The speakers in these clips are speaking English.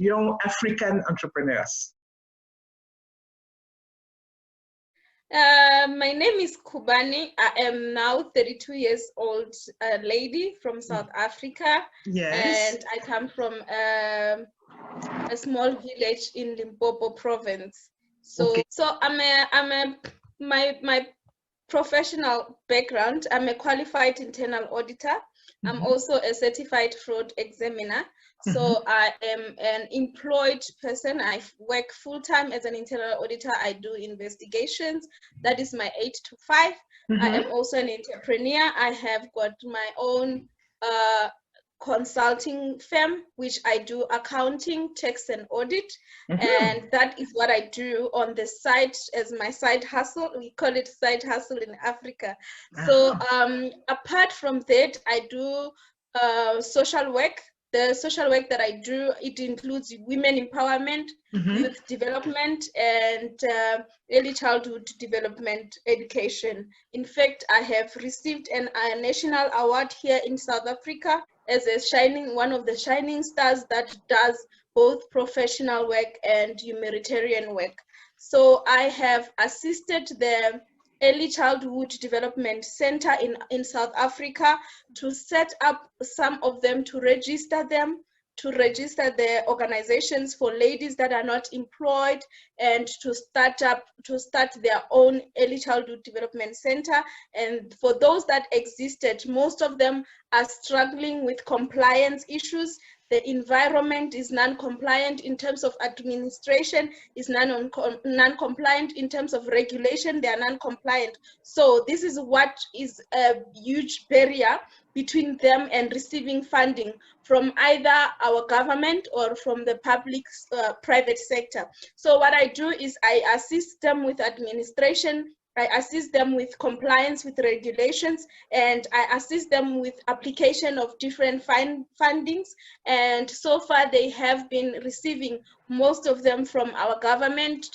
young African entrepreneurs? My name is Khubane. I am now 32 years old lady from South Africa. Yes. And I come from a small village in Limpopo province. So, okay. so my professional background, I'm a qualified internal auditor. I'm also a certified fraud examiner. So I am an employed person. I work full-time as an internal auditor. I do investigations. That is my 8 to 5. I am also an entrepreneur. I have got my own consulting firm, which I do accounting, tax, and audit. And that is what I do on the side as my side hustle. We call it side hustle in Africa. So apart from that, I do social work. The social work that I do, it includes women empowerment, youth development, and early childhood development education. In fact, I have received a national award here in South Africa as one of the shining stars that does both professional work and humanitarian work. So I have assisted the Early Childhood Development Center in South Africa to set up some of them, to register the organizations for ladies that are not employed, and to start their own early childhood development center. And for those that existed, most of them are struggling with compliance issues. The environment is non-compliant in terms of administration, is non-compliant in terms of regulation, they are non-compliant. So this is what is a huge barrier between them and receiving funding from either our government or from the public private sector. So what I do is I assist them with administration, I assist them with compliance with regulations, and I assist them with application of different fundings. And so far they have been receiving most of them from our government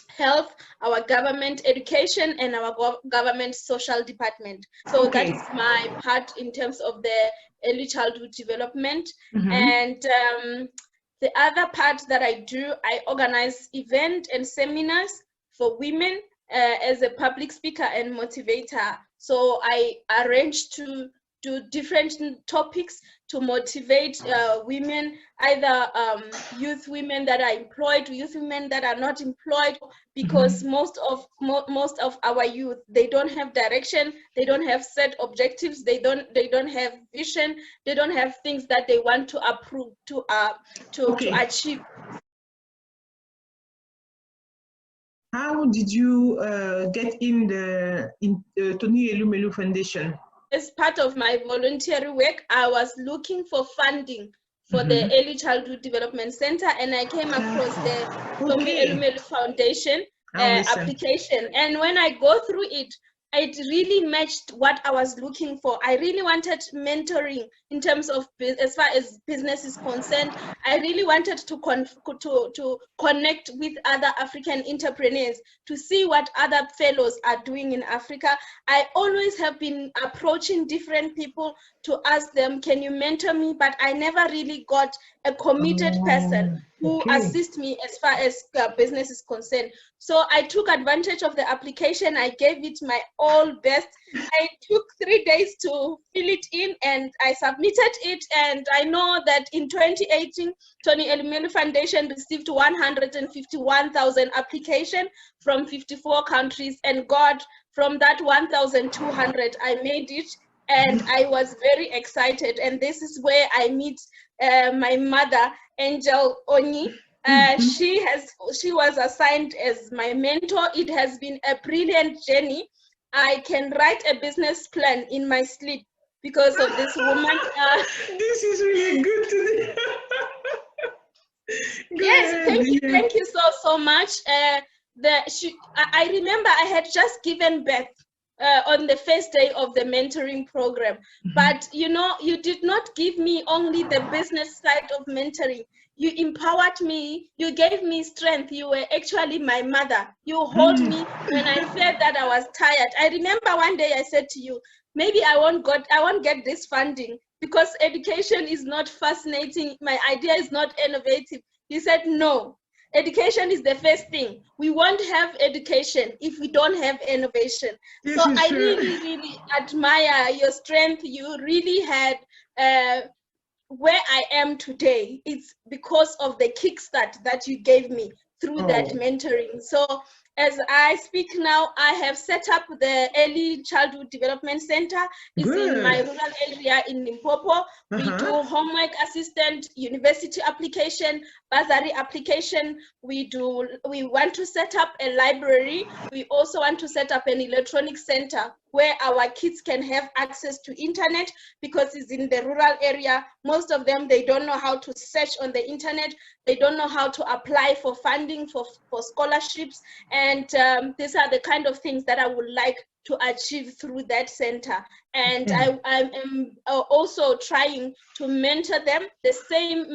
health, our government education, and our government social department. So that is my part in terms of the early childhood development. And the other part that I do, I organize events and seminars for women as a public speaker and motivator. So I arrange to do different topics to motivate women, either youth women that are employed, youth women that are not employed, because most of our youth, they don't have direction, they don't have set objectives, they don't have vision, they don't have things that they want to achieve. How did you get in the Tony Elumelu Foundation? As part of my voluntary work, I was looking for funding for the Early Childhood Development Center, and I came across the Tony Elumelu Foundation application. And when I go through it, it really matched what I was looking for. I really wanted mentoring in terms of, as far as business is concerned. I really wanted to connect with other African entrepreneurs, to see what other fellows are doing in Africa. I always have been approaching different people to ask them, can you mentor me? But I never really got a committed person who assists me as far as business is concerned. So I took advantage of the application. I gave it my all best. I took 3 days to fill it in, and I submitted it. And I know that in 2018, Tony Elumelu Foundation received 151,000 applications from 54 countries. And God, from that 1,200, I made it. And I was very excited. And this is where I meet my mother, Angèle Onyie. She was assigned as my mentor. It has been a brilliant journey. I can write a business plan in my sleep because of this woman. This is really good to hear. Yes, thank you so much. I remember I had just given birth on the first day of the mentoring program, but you know, you did not give me only the business side of mentoring. You empowered me, you gave me strength. You were actually my mother. You hold me when I felt that I was tired. I remember one day I said to you, maybe I won't get this funding because education is not fascinating. My idea is not innovative. He said, no, education is the first thing. We won't have education if we don't have innovation. This so is I true. really admire your strength. You really had where I am today. It's because of the kickstart that you gave me through that mentoring. So as I speak now, I have set up the Early Childhood Development Center. It's in my rural area in Limpopo. We do homework assistant, university application, bursary application. We want to set up a library. We also want to set up an electronic center where our kids can have access to internet, because it's in the rural area. Most of them, they don't know how to search on the internet. They don't know how to apply for funding, for scholarships. And these are the kind of things that I would like to achieve through that center. And I am also trying to mentor them, the same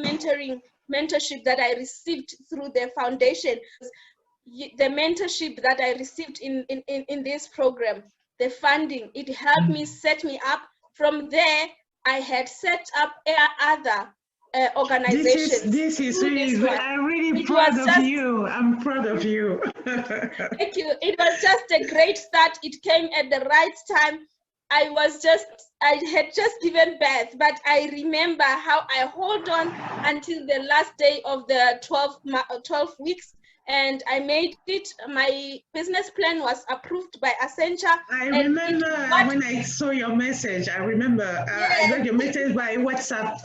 mentorship that I received through the foundation. The mentorship that I received in this program, the funding, it helped me set me up. From there, I had set up other organizations. This is really, I'm really proud of you. I'm proud of you. Thank you. It was just a great start. It came at the right time. I had just given birth, but I remember how I hold on until the last day of the 12 weeks. And I made it. My business plan was approved by Accenture. I remember when I saw your message. I remember I got your message by WhatsApp.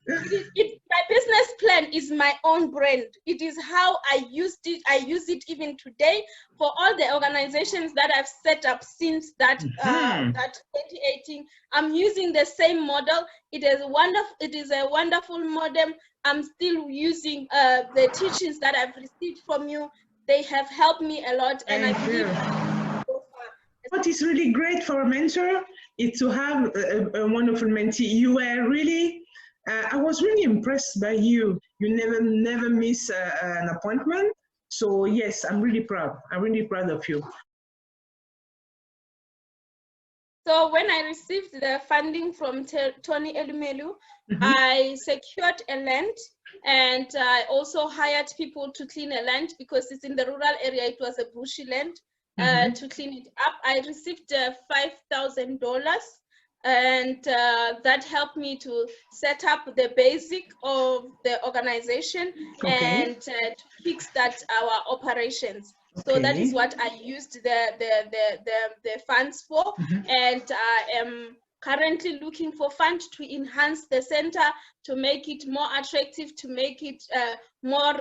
My business plan is my own brand. It is how I used it. I use it even today for all the organizations that I've set up since that 2018. I'm using the same model. It is a wonderful model. I'm still using the teachings that I've received from you. They have helped me a lot, and I believe what is really great for a mentor is to have a wonderful mentee. You were really, I was really impressed by you. You never miss an appointment. So yes, I'm really proud. I'm really proud of you. So when I received the funding from Tony Elumelu, I secured a land, and I also hired people to clean a land, because it's in the rural area. It was a bushy land. To clean it up. I received $5,000, and that helped me to set up the basic of the organization and to kickstart our operations. So that is what I used the funds for, and I am currently looking for funds to enhance the center, to make it more attractive, to make it more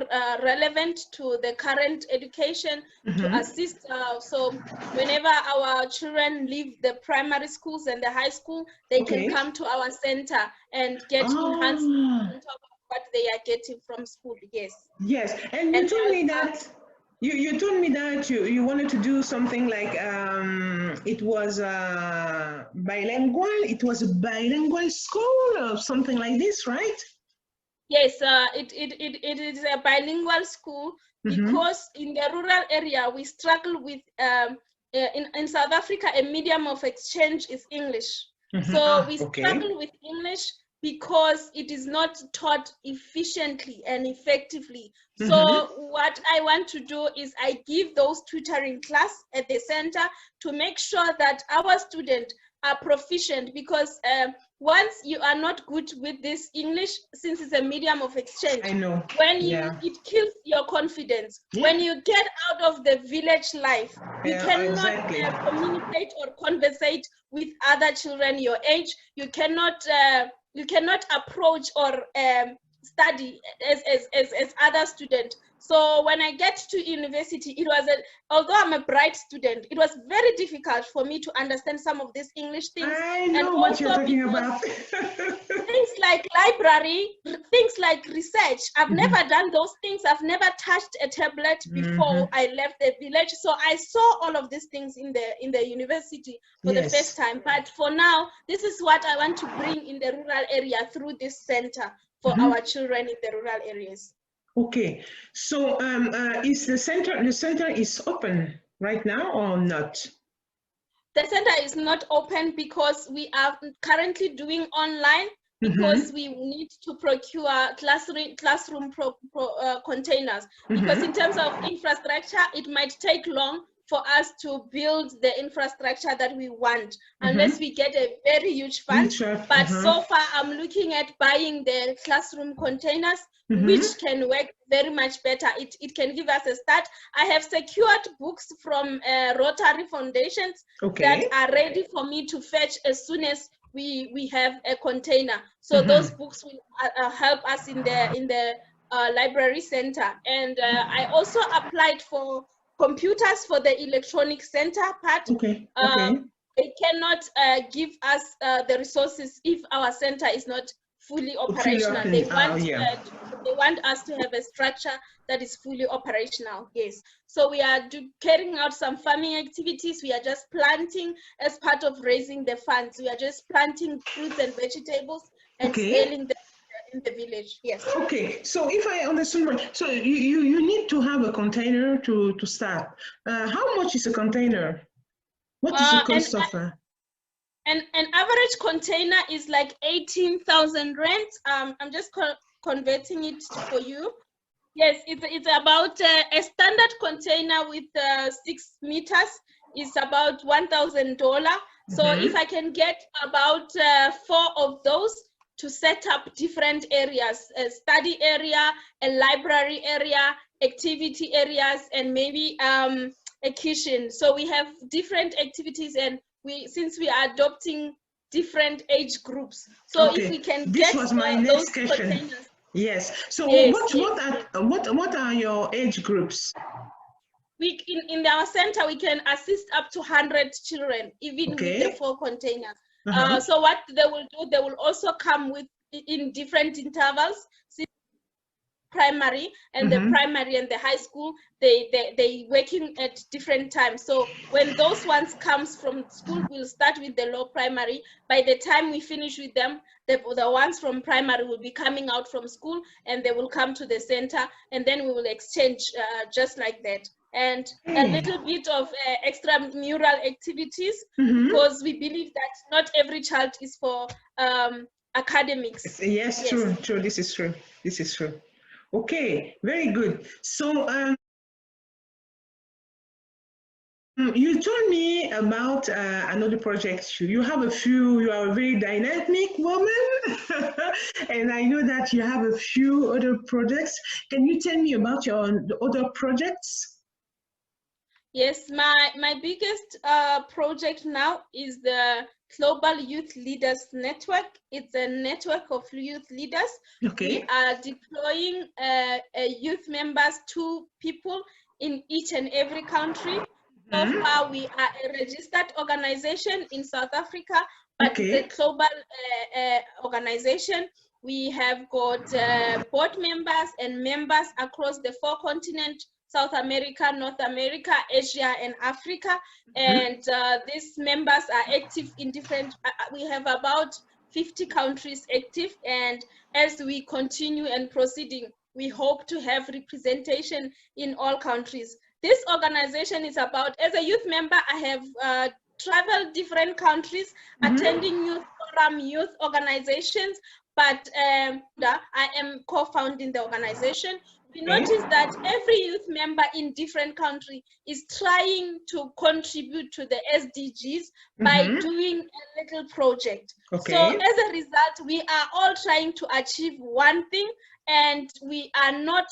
relevant to the current education, to assist. So whenever our children leave the primary schools and the high school, they can come to our center and get enhanced on top of what they are getting from school. Yes, and you told me that you told me that you wanted to do something like it was bilingual. It was a bilingual school or something like this, right? Yes, it is a bilingual school, because in the rural area we struggle with in South Africa, a medium of exchange is English. So we struggle with English because it is not taught efficiently and effectively. So what I want to do is I give those tutoring class at the center to make sure that our students are proficient, because once you are not good with this English, since it's a medium of exchange, I know. When it kills your confidence. When you get out of the village life, you cannot communicate or conversate with other children your age. You cannot approach or study as other students. So when I get to university, it was although I'm a bright student, it was very difficult for me to understand some of these English things. I know what you're talking about. Things like library, things like research. I've never done those things. I've never touched a tablet before I left the village. So I saw all of these things in the university for the first time. But for now, this is what I want to bring in the rural area through this center for our children in the rural areas. Okay, so is the center is open right now or not? The center is not open because we are currently doing online, because we need to procure classroom containers. Because in terms of infrastructure, it might take long for us to build the infrastructure that we want, unless we get a very huge fund. But so far, I'm looking at buying the classroom containers, which can work very much better. It can give us a start. I have secured books from Rotary foundations that are ready for me to fetch as soon as we have a container. So those books will help us in the library center. And I also applied for computers for the electronic center part. They cannot give us the resources if our center is not fully operational. They want us to have a structure that is fully operational. Yes. So we are carrying out some farming activities. We are just planting as part of raising the funds. We are just planting fruits and vegetables and selling them in the village. Yes. Okay. So if I understand right, so you need to have a container to start. How much is a container? What is the cost of a? An average container is like 18,000 rand. I'm just converting it for you. Yes, it's about a standard container with 6 meters is about $1,000. So if I can get about 4 of those to set up different areas, a study area, a library area, activity areas, and maybe a kitchen. So we have different activities, and since we are adopting different age groups, so if we can get was my next question. Containers. Yes. So what are your age groups? In our center we can assist up to 100 children, even with the 4 containers. So what they will do, they will also come with in different intervals. Primary and the primary and the high school, they working at different times. So when those ones comes from school, we'll start with the low primary. By the time we finish with them, the ones from primary will be coming out from school, and they will come to the center, and then we will exchange just like that. And a little bit of extramural activities, because we believe that not every child is for academics. Yes, true. This is true. This is true. Okay, very good. So you told me about another project. You have a few, you are a very dynamic woman, and I know that you have a few other projects. Can you tell me about your other projects? Yes, my biggest project now is the Global Youth Leaders Network. It's a network of youth leaders. We are deploying youth members, 2 people in each and every country. So far, we are a registered organization in South Africa, but it's a global organization. We have got board members and members across the 4 continents: South America, North America, Asia, and Africa. And these members are active in different, we have about 50 countries active. And as we continue and proceeding, we hope to have representation in all countries. This organization is about, as a youth member, I have traveled different countries, attending youth forum, youth organizations, but I am co-founding the organization. We notice that every youth member in different country is trying to contribute to the SDGs by doing a little project. So as a result, we are all trying to achieve one thing, and we are not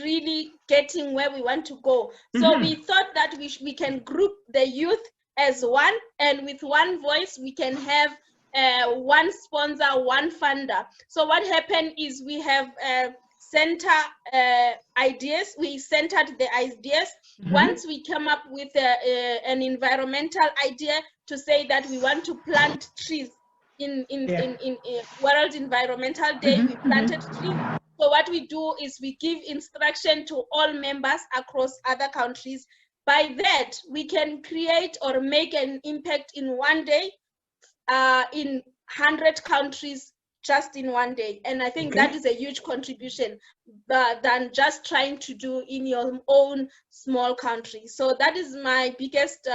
really getting where we want to go. So we thought that we can group the youth as one, and with one voice we can have one sponsor, one funder. So what happened is we have ideas. We centered the ideas. Once we come up with an environmental idea to say that we want to plant trees in World Environmental Day, we planted trees. So what we do is we give instruction to all members across other countries. By that, we can create or make an impact in one day in 100 countries just in one day. And I think that is a huge contribution than just trying to do in your own small country. So that is my biggest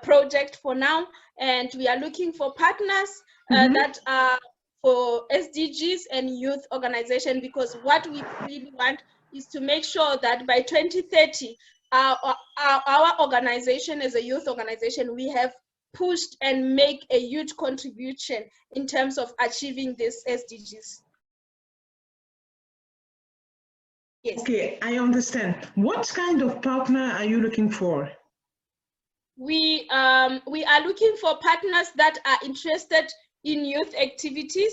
project for now, and we are looking for partners that are for SDGs and youth organization, because what we really want is to make sure that by 2030, our organization as a youth organization, we have pushed and make a huge contribution in terms of achieving these SDGs. Yes. Okay, I understand. What kind of partner are you looking for? We are looking for partners that are interested in youth activities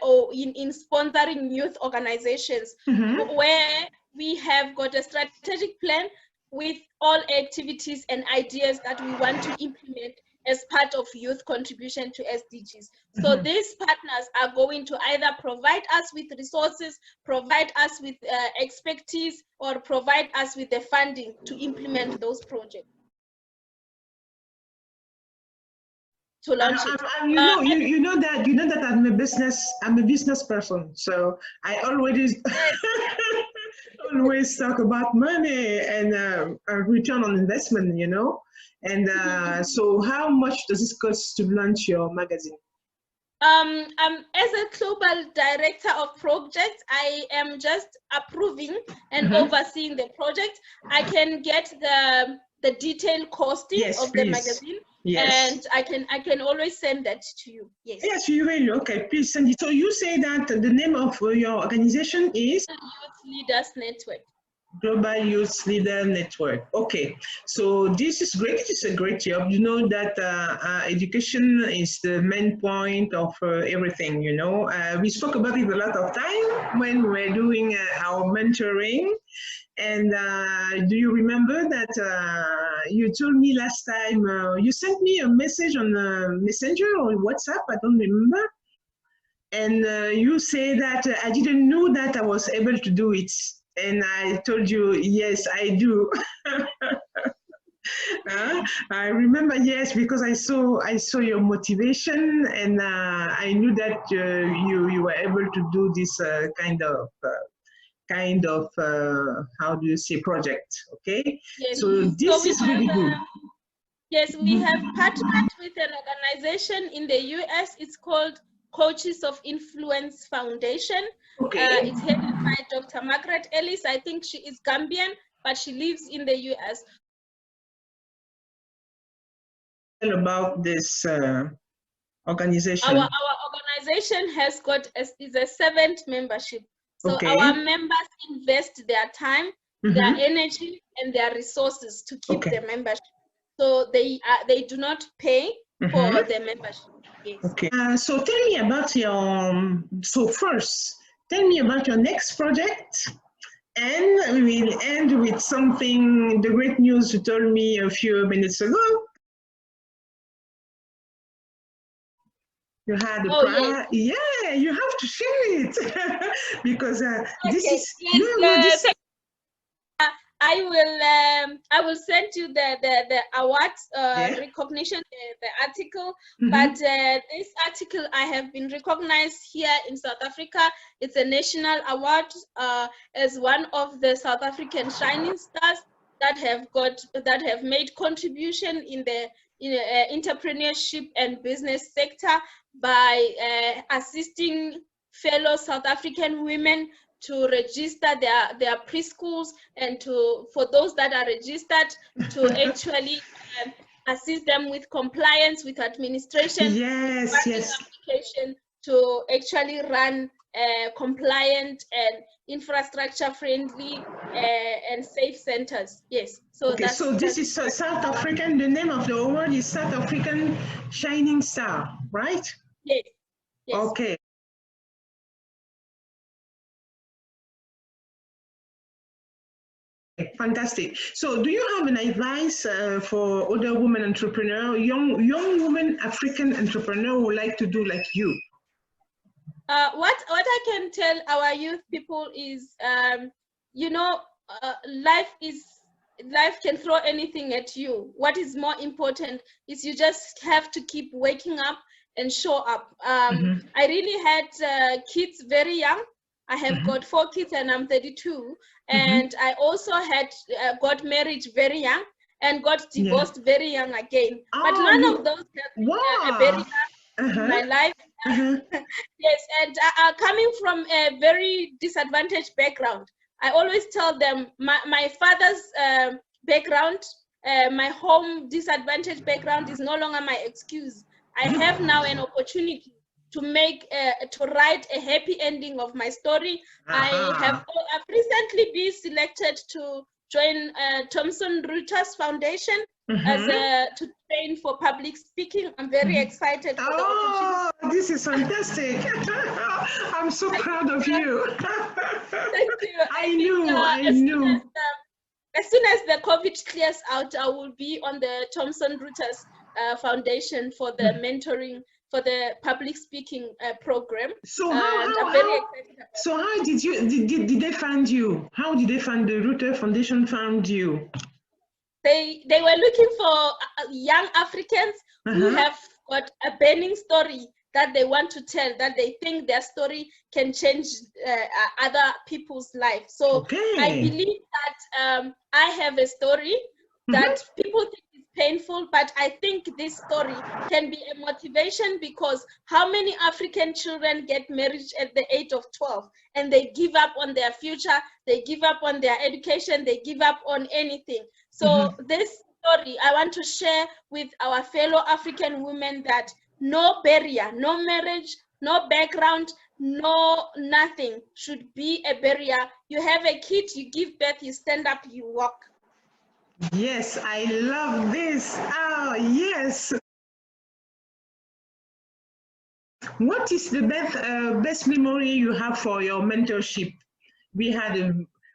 or in sponsoring youth organizations, where we have got a strategic plan with all activities and ideas that we want to implement as part of youth contribution to SDGs. So these partners are going to either provide us with resources, provide us with expertise, or provide us with the funding to implement those projects. To launch it. You know that I'm a business person, so I always always talk about money and return on investment, you know. And so how much does it cost to launch your magazine? As a global director of projects, I am just approving and overseeing the project. I can get the detailed costing of the magazine. Yes. And I can always send that to you. Yes. Yes, you will. Okay, please send it. So you say that the name of your organization is Youth Leaders Network. Global Youth Leader Network. Okay, so this is great. It's a great job. You know that education is the main point of everything. You know, we spoke about it a lot of time when we were doing our mentoring. And do you remember that you told me last time, you sent me a message on Messenger or WhatsApp, I don't remember. And you say that I didn't know that I was able to do it. And I told you, yes, I do. I remember, yes, because I saw your motivation, and I knew that you were able to do this kind of how do you say, project. Okay, yes. So this is really good. Yes, we have partnered with an organization in the US. It's called Coaches of Influence Foundation. Okay. It's headed by Dr. Margaret Ellis. I think she is Gambian, but she lives in the US. About this organization. Our organization has got is a 7th membership. So our members invest their time, their energy, and their resources to keep the membership. So they do not pay for the membership. Yes. Okay. So tell me about your. So first, tell me about your next project, and we will end with something. The great news you told me a few minutes ago. You had a prize. Yes. Yeah, you have to share it because this is I will send you the awards recognition, the article. But this article, I have been recognized here in South Africa. It's a national award as one of the South African shining stars that have made contribution in the entrepreneurship and business sector by assisting fellow South African women to register their preschools, and for those that are registered to actually assist them with compliance with administration. Yes, application to actually run compliant and infrastructure friendly and safe centers. Yes. So so this is South African. The name of the award is South African Shining Star, right? Yes. Yes. Okay. Fantastic. So do you have an advice for other women entrepreneurs, young women African entrepreneurs who like to do like you? What I can tell our youth people is, life can throw anything at you. What is more important is you just have to keep waking up and show up. I really had kids very young. I have got 4 kids and I'm 32. And I also had got married very young. and got divorced very young again. But none of those have been a barrier in my life. Yes, and coming from a very disadvantaged background, I always tell them my father's background, my home disadvantaged background is no longer my excuse. I have now an opportunity to write a happy ending of my story. I've recently been selected to join Thomson Reuters Foundation to train for public speaking. I'm very excited for the opportunity. This is fantastic. I'm so proud of you. Thank you. I knew. As soon as the COVID clears out, I will be on the Thomson Reuters Foundation for the mentoring, for the public speaking program. So I'm very excited about it. So how did they find you? How did they find the Reuters Foundation found you? They were looking for young Africans who have got a burning story that they want to tell, that they think their story can change other people's lives. So I believe that I have a story that people think is painful, but I think this story can be a motivation, because how many African children get married at the age of 12 and they give up on their future, they give up on their education, they give up on anything. So this story I want to share with our fellow African women, that no barrier, no marriage, no background, no nothing should be a barrier. You have a kid, you give birth, you stand up, you walk. Yes, I love this. Oh, yes. What is the best memory you have for your mentorship?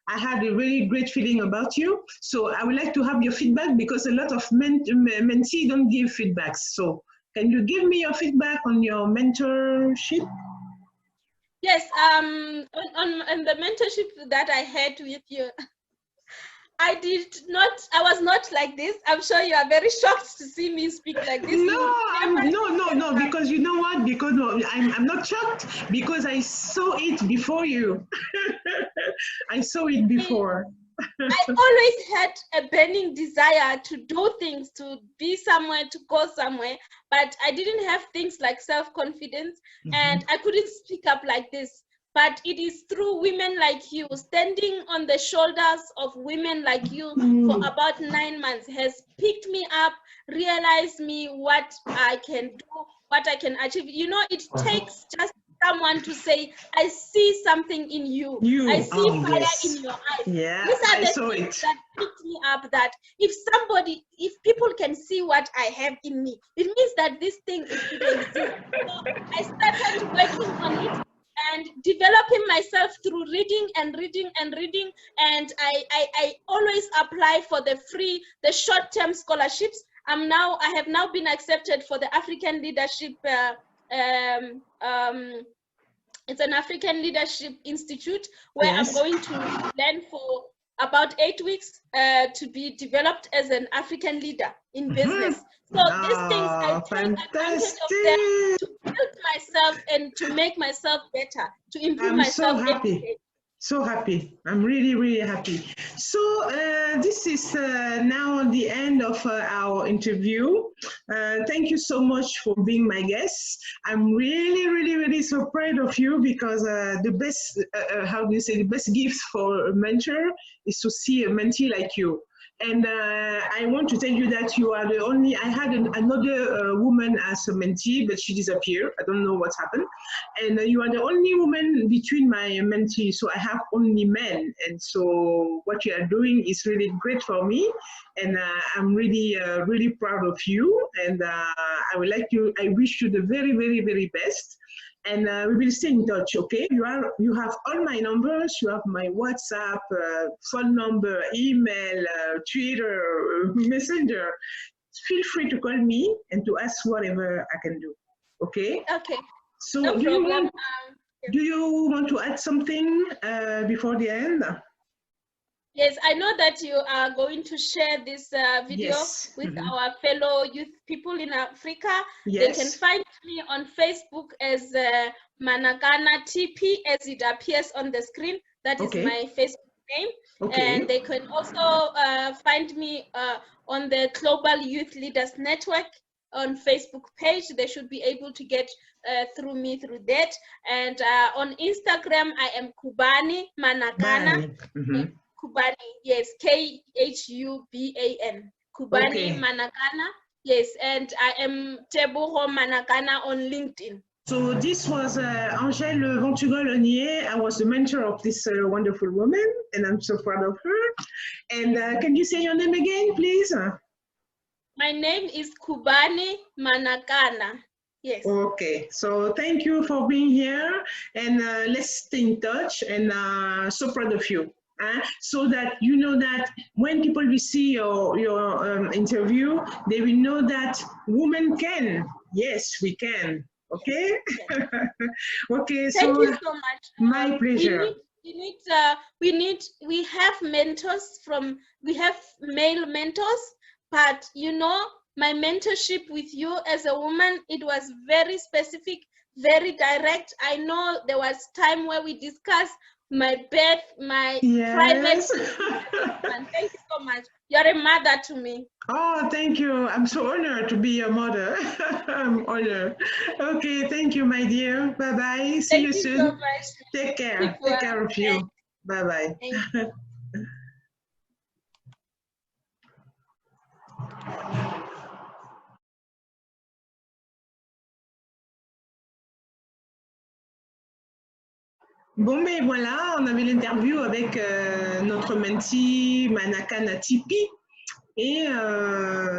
I had a really great feeling about you. So I would like to have your feedback, because a lot of mentees don't give feedbacks. So can you give me your feedback on your mentorship? Yes, on the mentorship that I had with you, I was not like this. I'm sure you are very shocked to see me speak like this. No, because you know what? Because I'm not shocked, because I saw it before you. I saw it before. I always had a burning desire to do things, to be somewhere, to go somewhere, but I didn't have things like self-confidence, and I couldn't speak up like this. But it is through women like you, standing on the shoulders of women like you for about 9 months, has picked me up, realized me what I can do, what I can achieve. You know, it takes just someone to say, I see something in you. I see fire in your eyes. Yeah, These are the things that picked me up, that if people can see what I have in me, it means that this thing exists. So I started working on it and developing myself through reading and reading and reading. And I always apply for the short-term scholarships. I have now been accepted for the African Leadership it's an African Leadership Institute, where I'm going to learn for about 8 weeks to be developed as an African leader in business. So these things I take advantage of them to build myself and to make myself better, to improve myself. So happy. So happy. I'm really, really happy. So this is now the end of our interview. Thank you so much for being my guest. I'm really, really, really so proud of you, because the best, the best gift for a mentor is to see a mentee like you. And I want to tell you that you are the only, I had another woman as a mentee, but she disappeared. I don't know what's happened. And you are the only woman between my mentees, so I have only men. And so what you are doing is really great for me. And I'm really, really proud of you. And I wish you the very, very, very best. And we will stay in touch, okay? You have all my numbers. You have my WhatsApp, phone number, email, Twitter, Messenger. Feel free to call me and to ask whatever I can do, okay? Okay. So no problem. Do you want to add something before the end? Yes, I know that you are going to share this video with our fellow youth people in Africa. They can find me on Facebook as Manakana TP, as it appears on the screen. That is my Facebook name. Okay. And they can also find me on the Global Youth Leaders Network on Facebook page. They should be able to get through me through that. And on Instagram, I am Khubane Manakana. Khubane, yes, Khuban. Khubane Okay. Manakana, yes, and I am Tebogo Manakana on LinkedIn. So this was Angèle Onyie. I was the mentor of this wonderful woman, and I'm so proud of her. And can you say your name again, please? My name is Khubane Manakana. Yes. Okay, so thank you for being here, and let's stay in touch, and so proud of you. So that you know that when people will see your interview, they will know that women can. Yes, we can. Okay? Yes. Okay, Thank you so much. My pleasure. We have mentors we have male mentors, but you know, my mentorship with you as a woman, it was very specific, very direct. I know there was time where we discussed my bed, my private. Thank you so much. You're a mother to me. Oh, thank you. I'm so honored to be your mother. I'm honored. Okay, thank you, my dear. Bye-bye. See you soon. So much. Take care. Take care of you. Bye-bye. Bon, mais voilà, on avait l'interview avec notre mentee Manakana Tipi. Et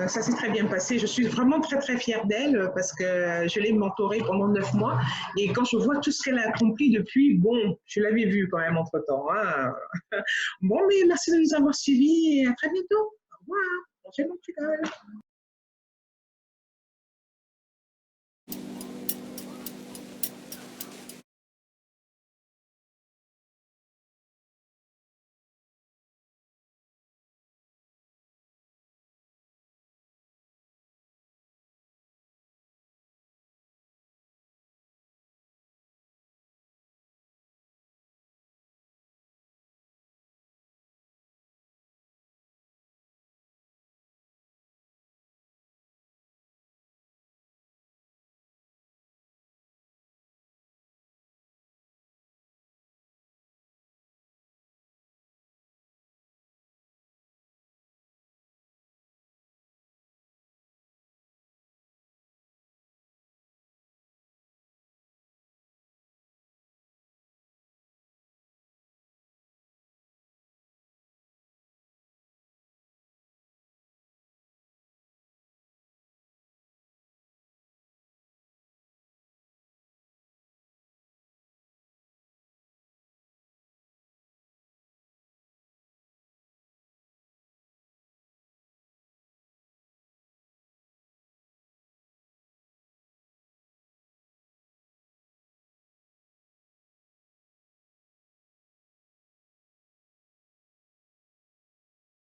ça s'est très bien passé. Je suis vraiment très, très fière d'elle parce que je l'ai mentorée pendant 9 mois. Et quand je vois tout ce qu'elle a accompli depuis, bon, je l'avais vu quand même entre-temps. Hein. Bon, mais merci de nous avoir suivis et à très bientôt. Au revoir. Angèle Montréal.